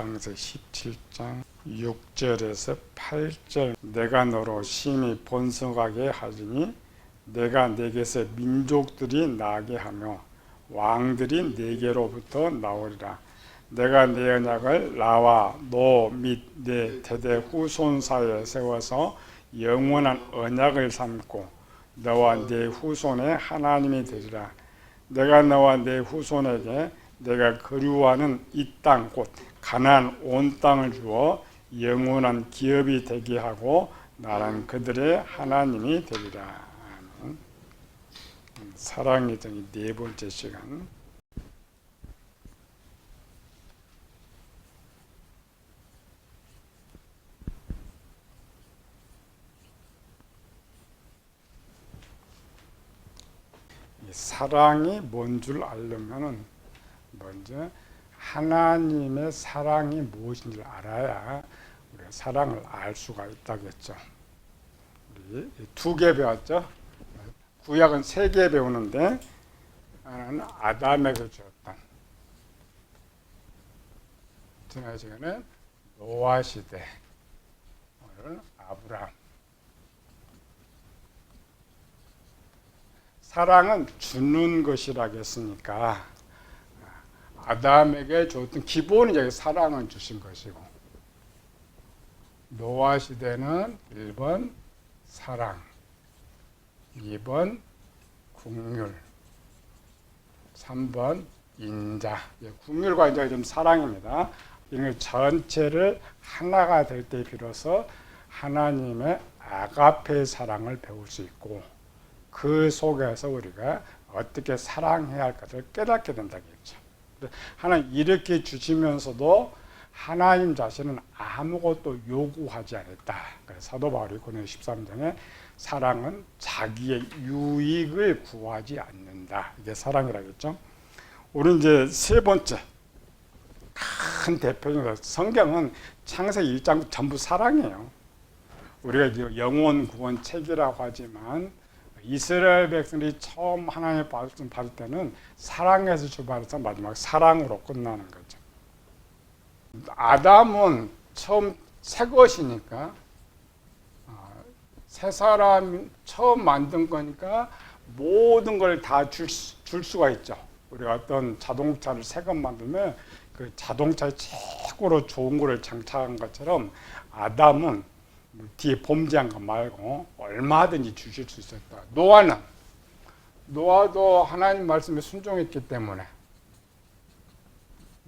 창세기 17장 6절에서 8절 내가 너로 심히 번성하게 하리니 내가 내게서 민족들이 나게 하며 왕들이 내게로부터 나오리라. 내가 내 언약을 나와 너 및 내 대대 후손 사이에 세워서 영원한 언약을 삼고 너와 내 후손의 하나님이 되리라. 내가 너와 내 후손에게 내가 거류하는 이 땅 곧 가나안 온 땅을 주어 영원한 기업이 되게 하고 나는 그들의 하나님이 되리라. 사랑의 정의 네 번째 시간. 사랑이 뭔 줄 알려면은 먼저 하나님의 사랑이 무엇인지를 알아야 우리가 사랑을 알 수가 있다겠죠. 우리 두 개 배웠죠. 구약은 세 개 배우는데 하나는 아담에게 주었던, 지난 시간에 노아 시대, 오늘은 아브라함. 사랑은 주는 것이라겠으니까 아담에게 줬던 기본적인 사랑은 주신 것이고, 노아 시대는 1번 사랑, 2번 국률, 3번 인자. 국률과 인자가 좀 사랑입니다. 이걸 전체를 하나가 될 때 비로소 하나님의 아가페 사랑을 배울 수 있고, 그 속에서 우리가 어떻게 사랑해야 할 것을 깨닫게 된다겠죠. 하나님 이렇게 주시면서도 하나님 자신은 아무것도 요구하지 않았다. 그래서 사도 바울이 고린도 13장에 사랑은 자기의 유익을 구하지 않는다. 이게 사랑이라겠죠. 우리 이제 세 번째 큰 대표적인 성경은 창세기 1장 전부 사랑이에요. 우리가 영원 구원 책이라고 하지만 이스라엘 백성들이 처음 하나님의 말씀 받을 때는 사랑에서 출발해서 마지막 사랑으로 끝나는 거죠. 아담은 처음 새 것이니까, 새 사람 처음 만든 거니까 모든 걸 다 줄 수가 있죠. 우리가 어떤 자동차를 새 것 만들면 그 자동차에 최고로 좋은 거를 장착한 것처럼 아담은 뒤에 범죄한 거 말고 얼마든지 주실 수 있었다. 노아도 하나님 말씀에 순종했기 때문에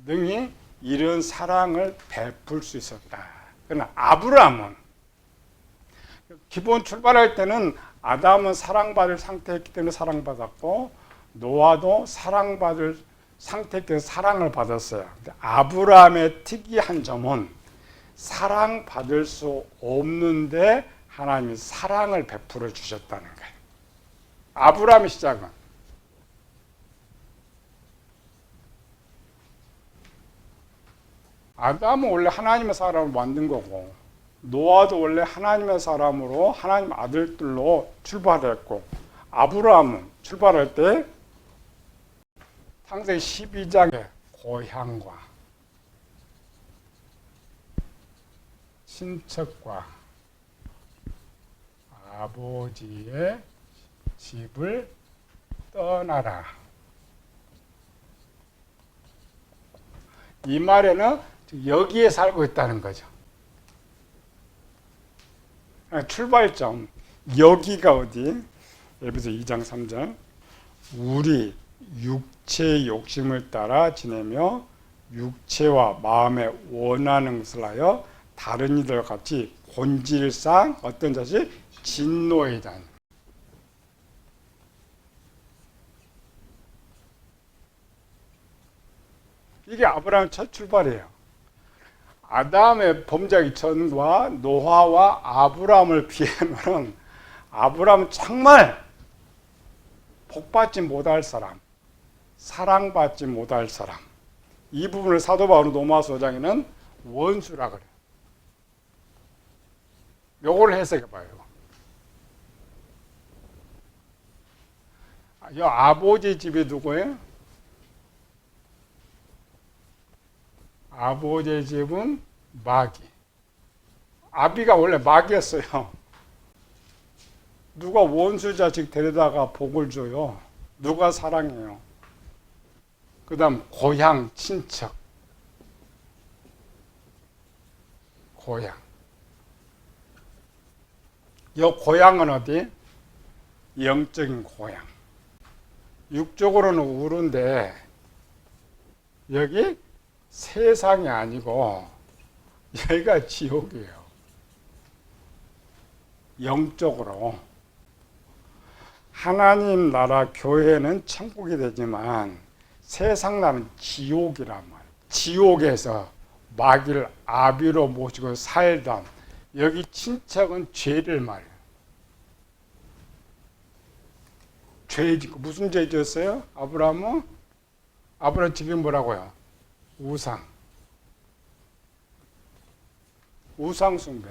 능히 이런 사랑을 베풀 수 있었다. 그러나 아브라함은 기본 출발할 때는 아담은 사랑받을 상태였기 때문에 사랑받았고, 노아도 사랑받을 상태였기 때문에 사랑을 받았어요. 근데 아브라함의 특이한 점은 사랑받을 수 없는데 하나님이 사랑을 베풀어 주셨다는 거예요. 아브라함의 시작은 아담은 원래 하나님의 사람을 만든 거고, 노아도 원래 하나님의 사람으로 하나님 아들들로 출발했고, 아브라함은 출발할 때 창세기 12장의 고향과 친척과 아버지의 집을 떠나라. 이 말에는 여기에 살고 있다는 거죠. 출발점, 여기가 어디? 에베소 2장 3절. 우리 육체의 욕심을 따라 지내며 육체와 마음에 원하는 것을 하여 다른 이들과 같이 본질상 어떤 자식? 진노이다. 이게 아브라함의 첫 출발이에요. 아담의 범죄하기 전과 노아와 아브라함을 비하면 아브라함은 정말 복받지 못할 사람, 사랑받지 못할 사람. 이 부분을 사도 바울은 로마서 5장에는 원수라 그래요. 요걸 해석해 봐요. 이 아버지 집이 누구예요? 아버지의 집은 마귀. 아비가 원래 마귀였어요. 누가 원수 자식 데려다가 복을 줘요? 누가 사랑해요? 그 다음 고향, 친척. 고향. 이 고향은 어디? 영적인 고향. 육적으로는 우르인데 여기 세상이 아니고 여기가 지옥이에요. 영적으로. 하나님 나라 교회는 천국이 되지만 세상 나라는 지옥이란 말이에요. 지옥에서 마귀를 아비로 모시고 살던 여기 친척은 죄를 말해요. 죄 짓고 무슨 죄 지었어요? 아브라함은? 아브라함 집이 뭐라고요? 우상. 우상 숭배.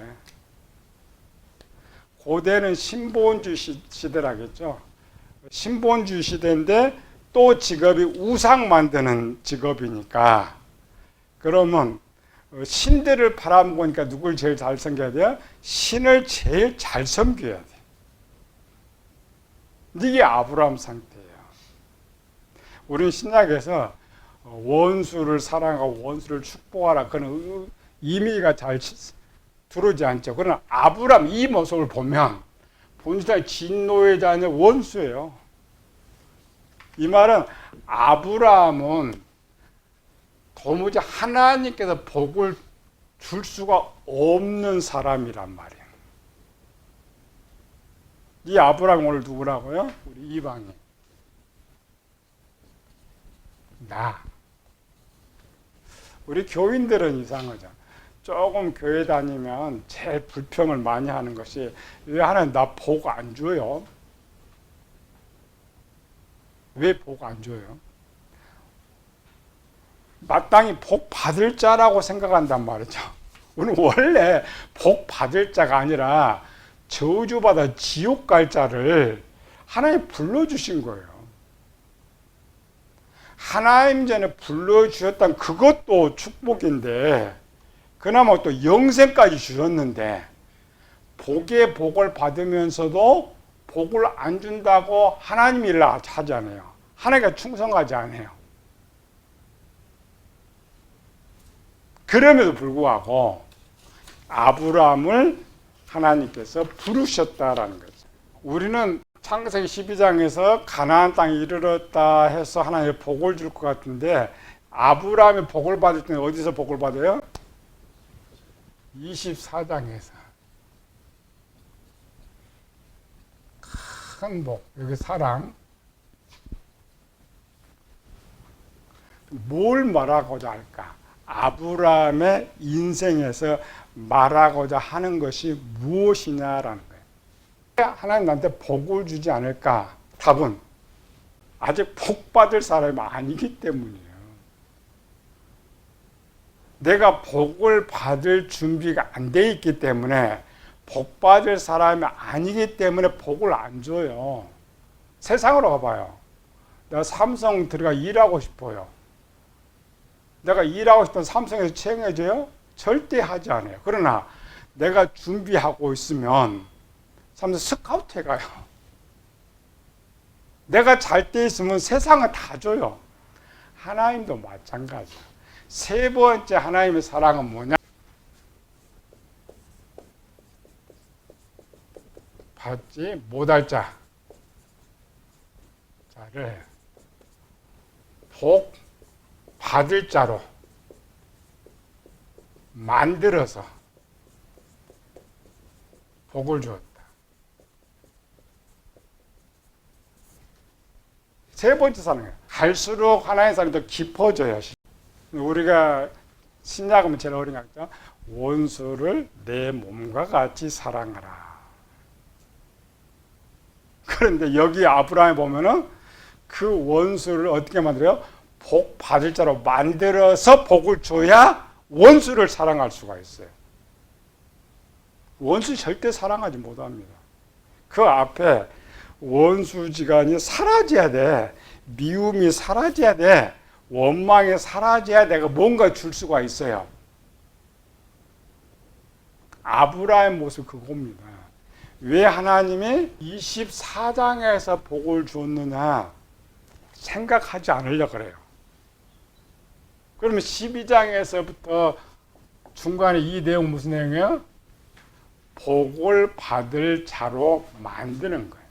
고대는 신본주 시대라겠죠. 신본주 시대인데 또 직업이 우상 만드는 직업이니까 그러면 신들을 바라보니까 누굴 제일 잘 섬겨야 돼요? 신을 제일 잘 섬겨야 돼. 이게 아브라함 상태예요. 우리는 신약에서 원수를 사랑하고 원수를 축복하라 그런 의미가 잘 들어오지 않죠. 그러나 아브라함 이 모습을 보면 본질의 진노의 자녀 원수예요. 이 말은 아브라함은 도무지 하나님께서 복을 줄 수가 없는 사람이란 말이에요. 이 아브라함 오늘 누구라고요? 우리 이방인. 나. 우리 교인들은 이상하죠. 조금 교회 다니면 제일 불평을 많이 하는 것이 왜 하나님 나 복 안 줘요? 왜 복 안 줘요? 마땅히 복 받을 자라고 생각한단 말이죠. 우리는 원래 복 받을 자가 아니라 저주받아 지옥 갈 자를 하나님 불러주신 거예요. 하나님 전에 불러주셨던 그것도 축복인데 그나마 또 영생까지 주셨는데 복의 복을 받으면서도 복을 안 준다고 하나님 일을 하지 않아요. 하나님께 충성하지 않아요. 그럼에도 불구하고 아브라함을 하나님께서 부르셨다라는 거죠. 우리는 창세기 12장에서 가나안 땅에 이르렀다 해서 하나님의 복을 줄 것 같은데 아브라함이 복을 받을 때는 어디서 복을 받아요? 24장에서 큰 복, 여기 사랑. 뭘 말하고자 할까? 아브라함의 인생에서 말하고자 하는 것이 무엇이냐라는 거예요. 하나님 나한테 복을 주지 않을까? 답은 아직 복 받을 사람이 아니기 때문이에요. 내가 복을 받을 준비가 안 돼 있기 때문에 복 받을 사람이 아니기 때문에 복을 안 줘요. 세상으로 가봐요. 내가 삼성 들어가 일하고 싶어요. 내가 일하고 싶은 삼성에서 채용해줘요? 절대 하지 않아요. 그러나 내가 준비하고 있으면 삼성 스카우트 해가요. 내가 잘 때 있으면 세상은 다 줘요. 하나님도 마찬가지예요. 세 번째 하나님의 사랑은 뭐냐? 받지 못할 자를 복 받을 자로 만들어서 복을 주었다. 세 번째 사랑이에요. 갈수록 하나님의 사랑이 더 깊어져요. 우리가 신약하면 제일 어린 거 같죠? 원수를 내 몸과 같이 사랑하라. 그런데 여기 아브라함에 보면은 그 원수를 어떻게 만들어요? 복 받을 자로 만들어서 복을 줘야 원수를 사랑할 수가 있어요. 원수 절대 사랑하지 못합니다. 그 앞에 원수지간이 사라져야 돼. 미움이 사라져야 돼. 원망이 사라져야 내가 뭔가 줄 수가 있어요. 아브라함의 모습 그겁니다. 왜 하나님이 24장에서 복을 줬느냐 생각하지 않으려고 그래요. 그러면 12장에서부터 중간에 이 내용 무슨 내용이에요? 복을 받을 자로 만드는 거예요.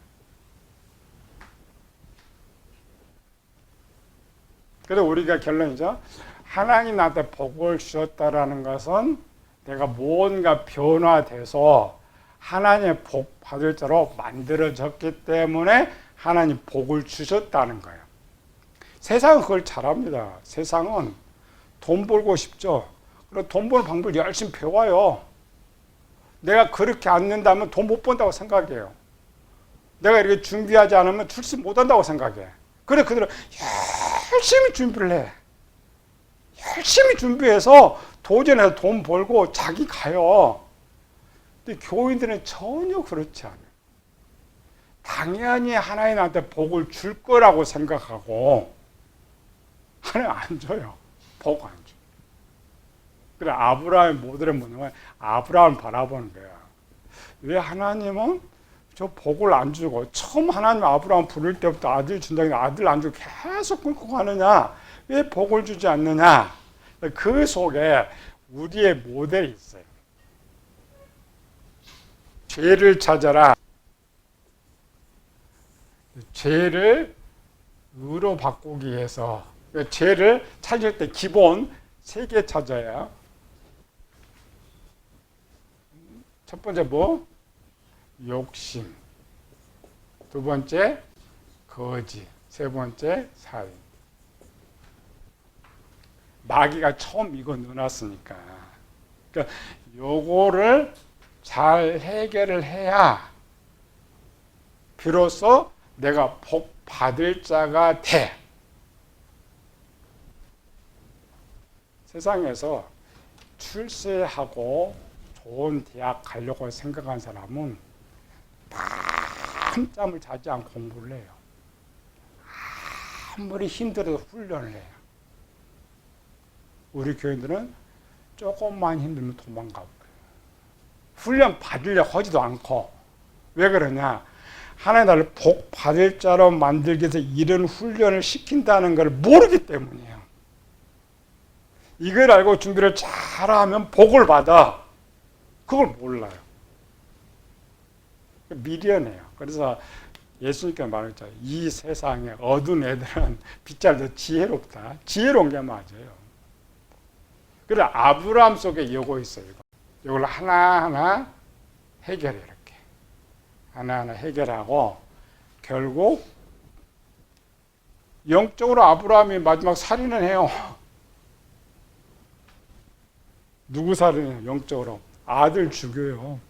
그래서 우리가 결론이죠. 하나님 나한테 복을 주셨다라는 것은 내가 뭔가 변화돼서 하나님의 복 받을 자로 만들어졌기 때문에 하나님 복을 주셨다는 거예요. 세상은 그걸 잘합니다. 세상은 돈 벌고 싶죠. 그리고 돈 버는 방법을 열심히 배워요. 내가 그렇게 안 낸다면 돈 못 번다고 생각해요. 내가 이렇게 준비하지 않으면 출신 못 한다고 생각해. 그래 그들은 열심히 준비를 해. 열심히 준비해서 도전해서 돈 벌고 자기 가요. 근데 교인들은 전혀 그렇지 않아요. 당연히 하나님 나한테 복을 줄 거라고 생각하고 하나님 안 줘요. 복 안 줘. 그래 아브라함의 모델은 뭐냐면 아브라함을 바라보는 거야. 왜 하나님은 저 복을 안 주고 처음 하나님 아브라함 부를 때부터 아들 준다고 아들 안 주고 계속 끊고 가느냐? 왜 복을 주지 않느냐? 그 속에 우리의 모델이 있어요. 죄를 찾아라. 죄를 의로 바꾸기 위해서 죄를 찾을 때 기본 3개 찾아야. 첫 번째 뭐? 욕심. 두 번째 거짓. 세 번째 살인. 마귀가 처음 이거 넣어놨으니까. 그러니까 요거를 잘 해결을 해야 비로소 내가 복 받을 자가 돼. 세상에서 출세하고 좋은 대학 가려고 생각한 사람은 밤잠을 자지 않고 공부를 해요. 아무리 힘들어도 훈련을 해요. 우리 교인들은 조금만 힘들면 도망가고 훈련 받으려고 하지도 않고. 왜 그러냐? 하나님 나를 복 받을 자로 만들기 위해서 이런 훈련을 시킨다는 걸 모르기 때문이에요. 이걸 알고 준비를 잘하면 복을 받아. 그걸 몰라요. 미련해요. 그래서 예수님께서 말했죠. 이 세상에 어두운 애들은 빛잘 더 지혜롭다. 지혜로운 게 맞아요. 그래 아브라함 속에 이거 있어요. 이걸 하나하나 해결해 이렇게. 하나하나 해결하고 결국 영적으로 아브라함이 마지막 살인을 해요. 누구 살인해요? 영적으로. 아들 죽여요.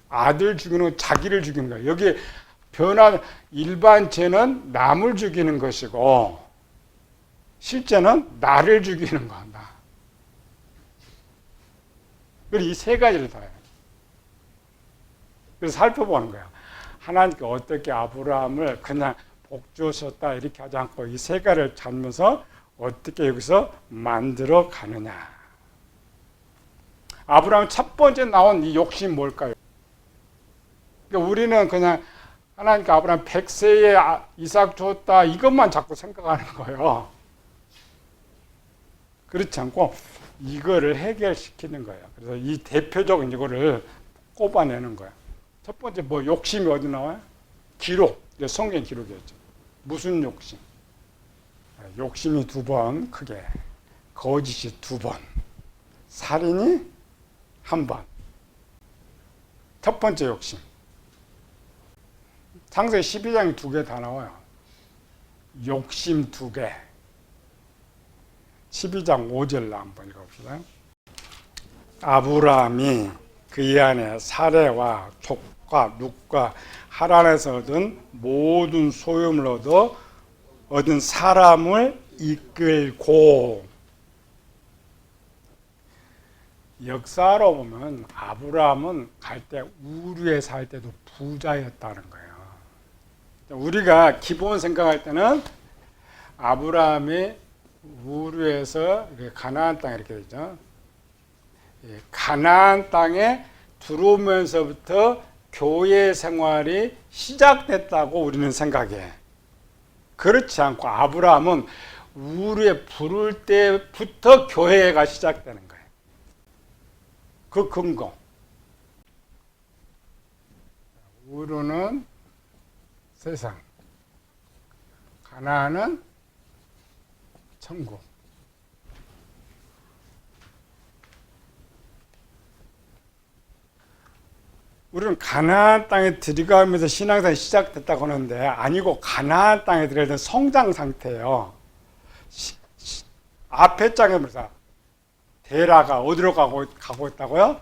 아들 죽이는 건 자기를 죽이는 거예요. 여기 변한 일반 죄는 남을 죽이는 것이고 실제는 나를 죽이는 거야. 나. 그래서 이 3가지를 다 해요. 그래서 살펴보는 거야. 하나님께 어떻게 아브라함을 그냥 복 주셨다 이렇게 하지 않고 이 3가지를 찾으면서 어떻게 여기서 만들어 가느냐. 아브라함 첫 번째 나온 이 욕심이 뭘까요? 그러니까 우리는 그냥 하나님께 아브라함 100세에 이삭 줬다 이것만 자꾸 생각하는 거예요. 그렇지 않고 이거를 해결시키는 거예요. 그래서 이 대표적인 이거를 꼽아내는 거예요. 첫 번째 뭐 욕심이 어디 나와요? 기록. 성경 기록이었죠. 무슨 욕심? 욕심이 2번 크게, 거짓이 2번, 살인이 1번. 첫 번째 욕심. 창세기 12장에 2개 다 나와요. 욕심 2개. 12장 5절 한번 읽어봅시다. 아브라함이 그의 아내 사레와 족과 룻과 하란에서 얻은 모든 소유를 얻은 사람을 이끌고. 역사로 보면 아브라함은 갈 때 우르에 살 때도 부자였다는 거예요. 우리가 기본 생각할 때는 아브라함이 우르에서 가나안 땅 이렇게 되죠. 가나안 땅에 들어오면서부터 교회 생활이 시작됐다고 우리는 생각해. 그렇지 않고 아브라함은 우르에 부를 때부터 교회가 시작되는 거예요. 그 근거. 우르는 세상, 가나안은 천국. 우리는 가나안 땅에 들어가면서 신앙생활이 시작됐다고 하는데 아니고 가나안 땅에 들어갈 성장 상태예요. 앞에 장에 보면서 데라가 어디로 가고 있다고요?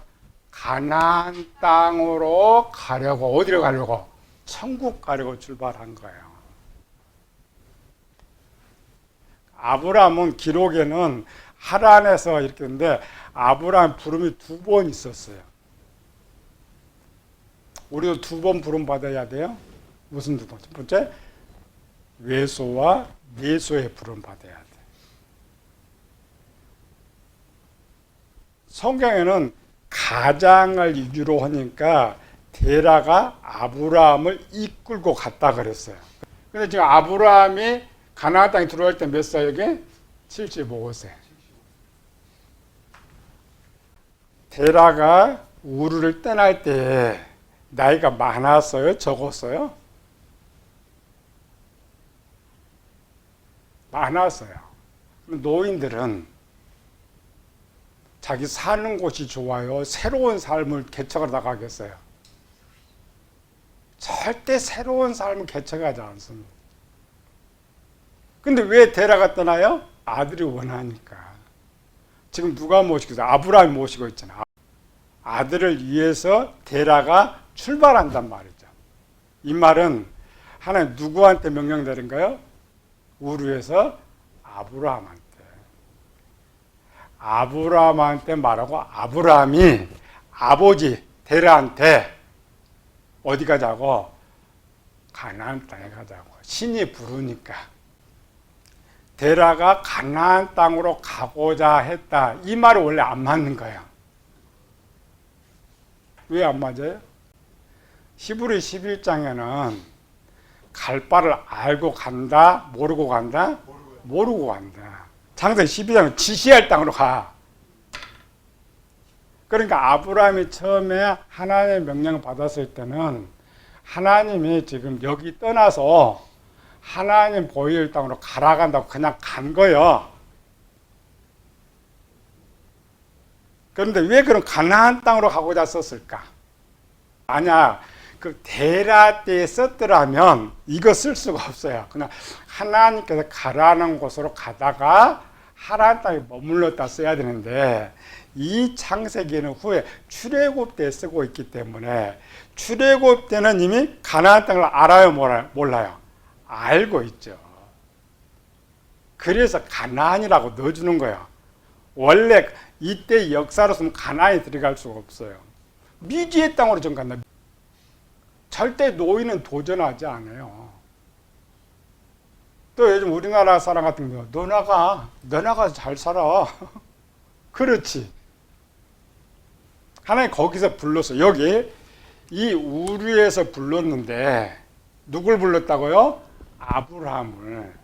가나안 땅으로 가려고. 어디로 가려고? 천국 가려고 출발한 거예요. 아브라함은 기록에는 하란에서 이렇게 했는데 아브라함 부름이 2번 있었어요. 우리도 2번 부름 받아야 돼요. 무슨 2번? 첫 번째, 외소와 내소의 부름 받아야 돼. 성경에는 가장을 이유로 하니까 데라가 아브라함을 이끌고 갔다 그랬어요. 근데 지금 아브라함이 가나안 땅에 들어갈 때 몇 살이게? 75세. 데라가 우르를 떠날 때 나이가 많았어요? 적었어요? 많았어요. 노인들은 자기 사는 곳이 좋아요? 새로운 삶을 개척하러 나가겠어요? 절대 새로운 삶을 개척하지 않습니다. 근데 왜 데라가 떠나요? 아들이 원하니까. 지금 누가 모시고 있어요? 아브라함이 모시고 있잖아. 아들을 위해서 데라가 출발한단 말이죠. 이 말은 하나님 누구한테 명령 내린가요? 우르에서 아브라함한테. 아브라함한테 말하고 아브라함이 아버지 데라한테 어디 가자고? 가나안 땅에 가자고. 신이 부르니까. 데라가 가나안 땅으로 가고자 했다. 이 말은 원래 안 맞는 거예요. 왜 안 맞아요? 히브리 11장에는 갈 바를 알고 간다? 모르고 간다? 모르고 간다. 창세기 12장은 지시할 땅으로 가. 그러니까 아브라함이 처음에 하나님의 명령을 받았을 때는 하나님이 지금 여기 떠나서 하나님 보일 땅으로 가라 간다고 그냥 간 거예요. 그런데 왜 그런 가나안 땅으로 가고자 썼을까? 만약 그 데라 때에 썼더라면 이거 쓸 수가 없어요. 그냥 하나님께서 가라는 곳으로 가다가 하나님 땅에 머물렀다 써야 되는데 이 창세기는 후에 출애굽 때 쓰고 있기 때문에 출애굽 때는 이미 가나안 땅을 알아요, 몰라요? 알고 있죠. 그래서 가나안이라고 넣어주는 거예요. 원래 이때 역사로서는 가나안에 들어갈 수가 없어요. 미지의 땅으로 좀 간다. 절대 노인은 도전하지 않아요. 또 요즘 우리나라 사람 같은 경우 너 나가서 잘 살아. 그렇지. 하나님 거기서 불렀어. 여기 이 우르에서 불렀는데 누굴 불렀다고요? 아브라함을.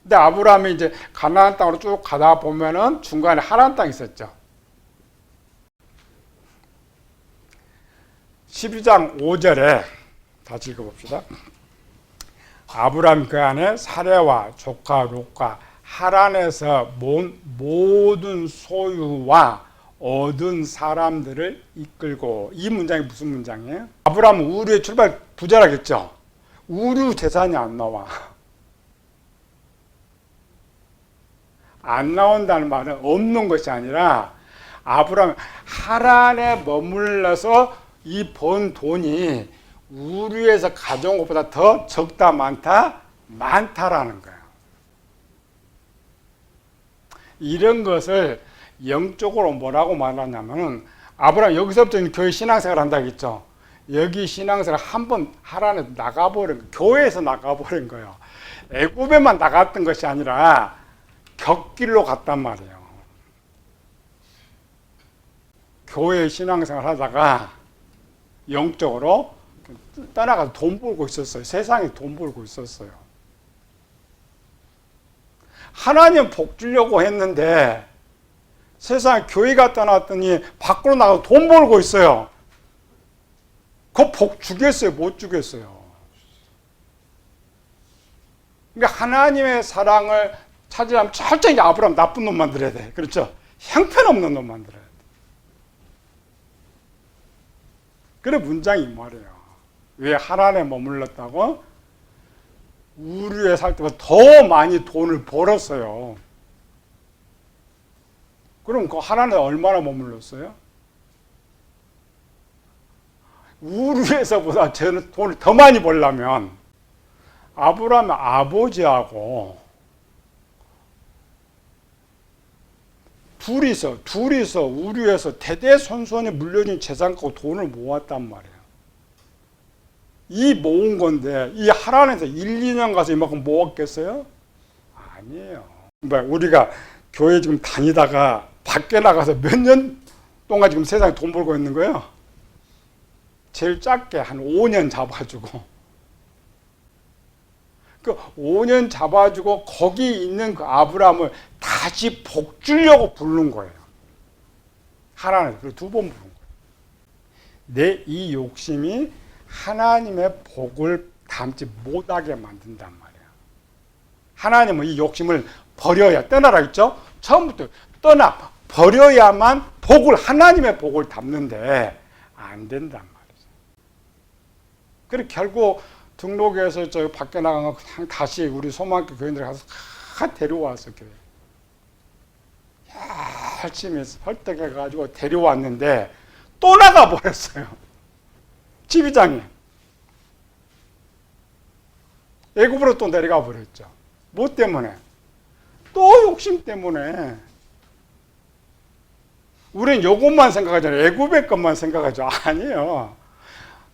근데 아브라함이 이제 가나안 땅으로 쭉 가다 보면은 중간에 하란 땅이 있었죠. 12장 5절에 다시 읽어봅시다. 아브라함 그 안에 사레와 조카 롯과 하란에서 모든 소유와 얻은 사람들을 이끌고. 이 문장이 무슨 문장이에요? 아브라함은 우르의 출발 부자라겠죠. 우르 재산이 안 나와. 안 나온다는 말은 없는 것이 아니라 아브라함 하란에 머물러서 이 번 돈이 우르에서 가져온 것보다 더 적다 많다? 많다라는 거예요. 이런 것을 영적으로 뭐라고 말하냐면은 아브라함 여기서부터 교회 신앙생활 한다고 했죠. 여기 신앙생활 한번 하란에 나가버린 거예요. 교회에서 나가버린 거예요. 애굽에만 나갔던 것이 아니라 격길로 갔단 말이에요. 교회 신앙생활 하다가 영적으로 떠나가서 돈 벌고 있었어요. 세상에 돈 벌고 있었어요. 하나님 복 주려고 했는데 세상에 교회가 떠났더니 밖으로 나가서 돈 벌고 있어요. 그 복 주겠어요? 못 주겠어요? 그러니까 하나님의 사랑을 찾으려면 철저히 아브라함 나쁜 놈 만들어야 돼. 그렇죠? 형편없는 놈 만들어야 돼. 그래 문장이 말이에요. 왜 하란에 머물렀다고? 우르에 살 때보다 더 많이 돈을 벌었어요. 그럼 그 하란에 얼마나 머물렀어요? 우르에서보다 저는 돈을 더 많이 벌려면 아브라함의 아버지하고 둘이서 우르에서 대대손손이 물려준 재산 갖고 돈을 모았단 말이에요. 이 모은 건데 이 하란에서 1, 2년 가서 이만큼 모았겠어요? 아니에요. 우리가 교회 지금 다니다가 밖에 나가서 몇 년 동안 지금 세상에 돈 벌고 있는 거예요? 제일 작게 한 5년 잡아주고 그 5년 잡아주고 거기 있는 그 아브라함을 다시 복 주려고 부른 거예요. 하나는 그리고 2번 부른 거예요. 내 이 욕심이 하나님의 복을 담지 못하게 만든단 말이에요. 하나님은 이 욕심을 버려야 떠나라 했죠. 처음부터 버려야만 하나님의 복을 담는데 안 된단 말이죠. 그리고 결국 등록해서 저 밖에 나간 거 다시 우리 소망교 교인들 가서 다 데려와서 교회 열심히 설득해가지고 데려왔는데 또 나가버렸어요. 지휘장이 애굽으로 또 내려가 버렸죠. 뭐 때문에? 또 욕심 때문에. 우린 요것만 생각하잖아요. 애굽의 것만 생각하죠. 아니에요.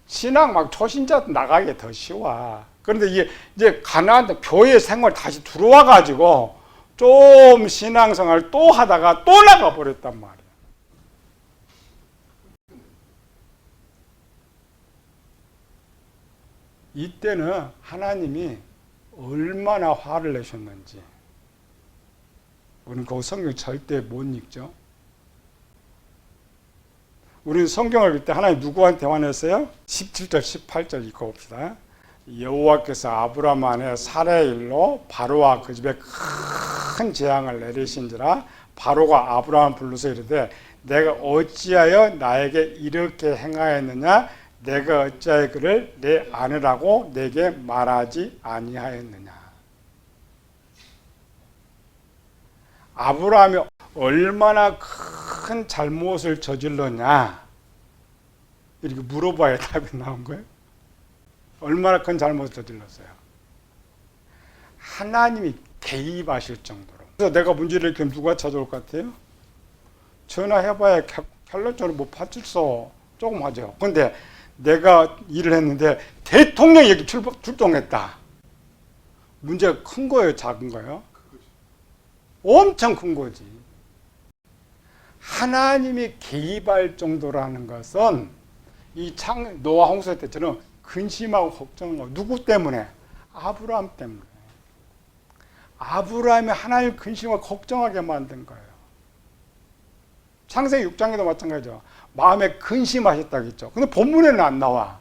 신앙 막 초신자 나가기 더 쉬워. 그런데 이제 가나안 교회 생활 다시 들어와 가지고 좀 신앙생활 또 하다가 또 나가 버렸단 말이에요. 이때는 하나님이 얼마나 화를 내셨는지 우리는 그 성경 절대 못 읽죠. 우리는 성경을 읽을 때 하나님 누구한테 화냈어요? 17절 18절 읽고 봅시다. 여호와께서 아브라함 안에 살의 일로 바로와 그 집에 큰 재앙을 내리신지라 바로가 아브라함 불러서 이르되 내가 어찌하여 나에게 이렇게 행하였느냐 내가 어찌하여 그를 내 아내라고 내게 말하지 아니하였느냐. 아브라함이 얼마나 큰 잘못을 저질렀냐 이렇게 물어봐야 답이 나온 거예요. 얼마나 큰 잘못을 저질렀어요. 하나님이 개입하실 정도로. 그래서 내가 문제를 일으키면 누가 찾아올 것 같아요? 전화해봐야 결론적으로 못 받겠어. 조금 하죠. 그런데 내가 일을 했는데 대통령이 여기 출동했다. 문제가 큰 거예요? 작은 거예요? 엄청 큰 거지. 하나님이 개입할 정도라는 것은 이 노아 홍수 때처럼 근심하고 걱정한 거. 누구 때문에? 아브라함 때문에. 아브라함이 하나님 근심하고 걱정하게 만든 거예요. 창세기 6장에도 마찬가지죠. 마음에 근심하셨다고 했죠. 근데 본문에는 안 나와.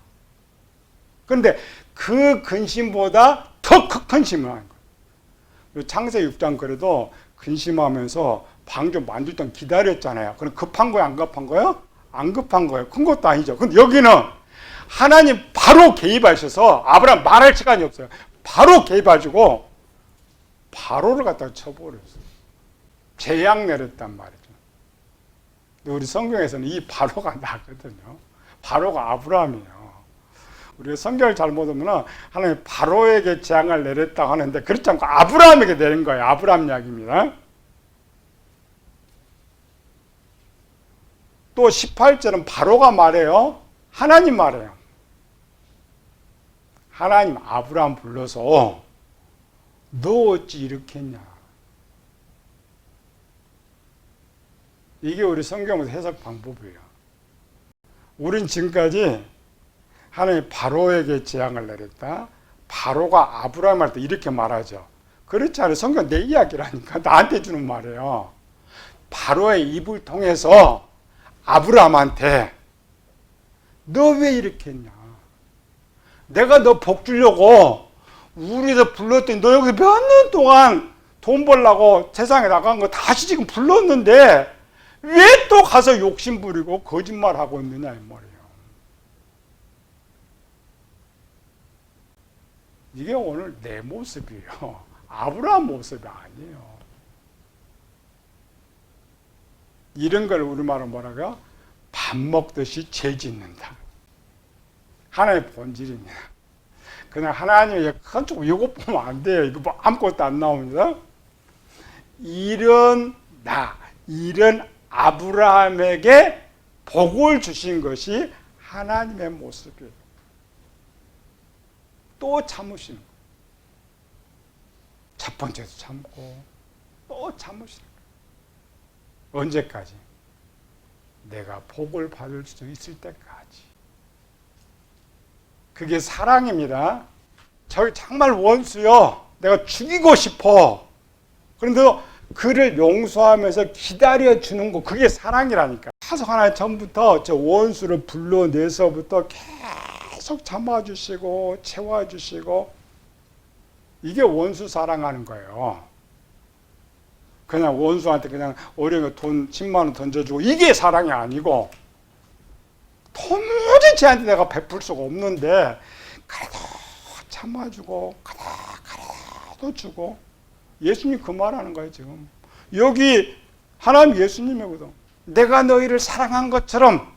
그런데 그 근심보다 더 큰 근심을 한 거예요. 창세기 6장 그래도 근심하면서 방 좀 만들 때 기다렸잖아요. 그럼 급한 거예요? 안 급한 거예요? 안 급한 거예요. 큰 것도 아니죠. 근데 여기는 하나님 바로 개입하셔서 아브라함 말할 시간이 없어요. 바로 개입하시고 바로를 갖다가 쳐버렸어요. 재앙 내렸단 말이죠. 근데 우리 성경에서는 이 바로가 나거든요. 바로가 아브라함이에요. 우리가 성경을 잘못 보면 하나님 바로에게 재앙을 내렸다고 하는데 그렇지 않고 아브라함에게 내린 거예요. 아브라함 이야기입니다. 또 18절은 바로가 말해요. 하나님 말해요. 하나님 아브라함 불러서 너 어찌 이렇게 했냐. 이게 우리 성경의 해석 방법이에요. 우린 지금까지 하나님이 바로에게 재앙을 내렸다. 바로가 아브라함한테 이렇게 말하죠. 그렇지 않아요. 성경 내 이야기라니까. 나한테 주는 말이에요. 바로의 입을 통해서 아브라함한테 너 왜 이렇게 했냐. 내가 너 복 주려고 우리도 불렀더니 너 여기서 몇 년 동안 돈 벌려고 세상에 나간 거 다시 지금 불렀는데 왜 또 가서 욕심 부리고 거짓말하고 있느냐 이 말이에요. 이게 오늘 내 모습이에요. 아브라함 모습이 아니에요. 이런 걸 우리말로 뭐라고요? 밥 먹듯이 죄 짓는다. 하나의 본질입니다. 그냥 하나님의 큰 쪽 이거 보면 안 돼요. 이거 뭐 아무것도 안 나옵니다. 이런 아브라함에게 복을 주신 것이 하나님의 모습이에요. 또 참으시는 거예요. 첫 번째도 참고 또 참으시는 거예요. 언제까지? 내가 복을 받을 수 있을 때까지. 그게 사랑입니다. 저기 정말 원수요. 내가 죽이고 싶어. 그런데 그를 용서하면서 기다려주는 거, 그게 사랑이라니까. 계속 하나님 처음부터 저 원수를 불러내서부터 계속 참아주시고 채워주시고, 이게 원수 사랑하는 거예요. 그냥 원수한테 그냥 어려운 돈 10만 원 던져주고, 이게 사랑이 아니고, 도무지 쟤한테 내가 베풀 수가 없는데 그래도 참아주고 그래도 주고. 예수님 그 말하는 거예요. 지금 여기 하나님 예수님이거든. 내가 너희를 사랑한 것처럼,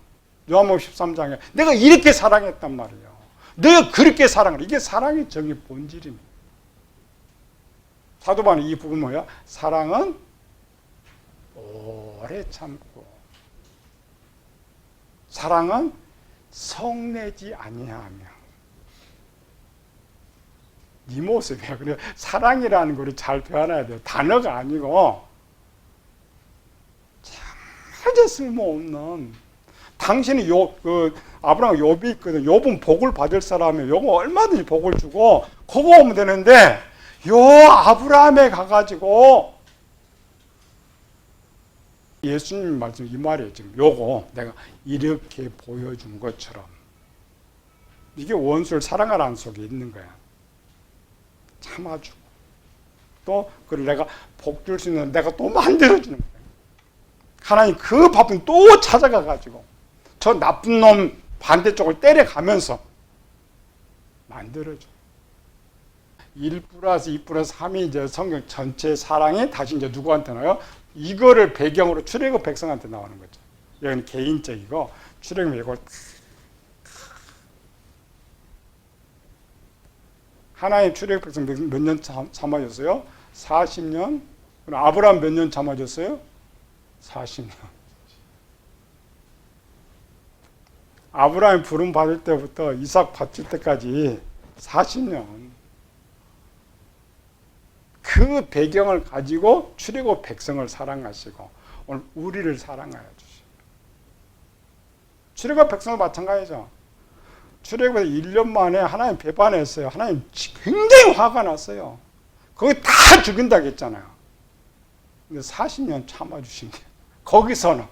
요한복음 13장에 내가 이렇게 사랑했단 말이에요. 내가 그렇게 사랑을. 이게 사랑의 정의 본질입니다. 사도반의 이 부분 뭐야? 사랑은 오래 참고, 사랑은 성내지 아니하며. 이 모습이에요. 그래, 사랑이라는 걸 잘 표현해야 돼요. 단어가 아니고 전혀 쓸모없는. 당신이 아브라함 욥이 있거든. 욥은 복을 받을 사람이에요. 욥은 얼마든지 복을 주고 그거 오면 되는데, 요 아브라함에 가가지고 예수님 말씀 이 말이에요. 지금 요거 내가 이렇게 보여준 것처럼. 이게 원수를 사랑하라는 속에 있는 거야. 참아주고 또 그걸 내가 복 줄 수 있는 내가 또 만들어주는 거야. 하나님 그 바쁜 또 찾아가가지고 저 나쁜 놈 반대쪽을 때려가면서 만들어줘. 1 플러스 2 플러스 3이 이제 성경 전체 사랑이 다시 이제 누구한테 나와요? 이거를 배경으로 출애굽 백성한테 나오는 거죠. 여기는 개인적이고 출애굽 이걸 하나님 출애굽 백성 몇 년 참아줬어요? 40년. 그럼 아브라함 몇 년 참아줬어요? 40년. 아브라함이 부름 받을 때부터 이삭 바칠 때까지 40년. 그 배경을 가지고 출애굽 백성을 사랑하시고 오늘 우리를 사랑하여 주시고. 출애굽 백성도 마찬가지죠. 출애굽에서 1년 만에 하나님 배반했어요. 하나님 굉장히 화가 났어요. 거기 다 죽인다고 했잖아요. 근데 40년 참아주신 게, 거기서는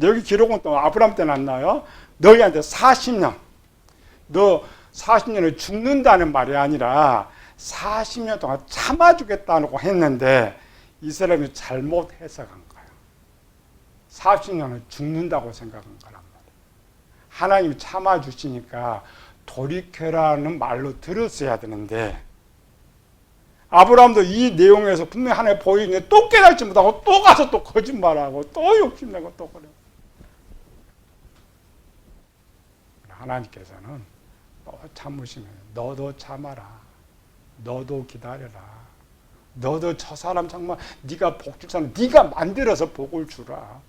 여기 기록은 또 아브라함 때는 안 나와요. 너희한테 40년, 너 40년을 죽는다는 말이 아니라 40년 동안 참아주겠다고 했는데 이스라엘이 잘못 해석한 거예요. 40년을 죽는다고 생각한 거란 말이에요. 하나님이 참아주시니까 돌이켜라는 말로 들었어야 되는데, 아브라함도 이 내용에서 분명히 하나님 보이는데 또 깨닫지 못하고 또 가서 또 거짓말하고 또 욕심내고 또 그래요. 하나님께서는 또 참으시면 너도 참아라. 너도 기다려라. 너도 저 사람 정말 네가 복 줄 사람 네가 만들어서 복을 주라.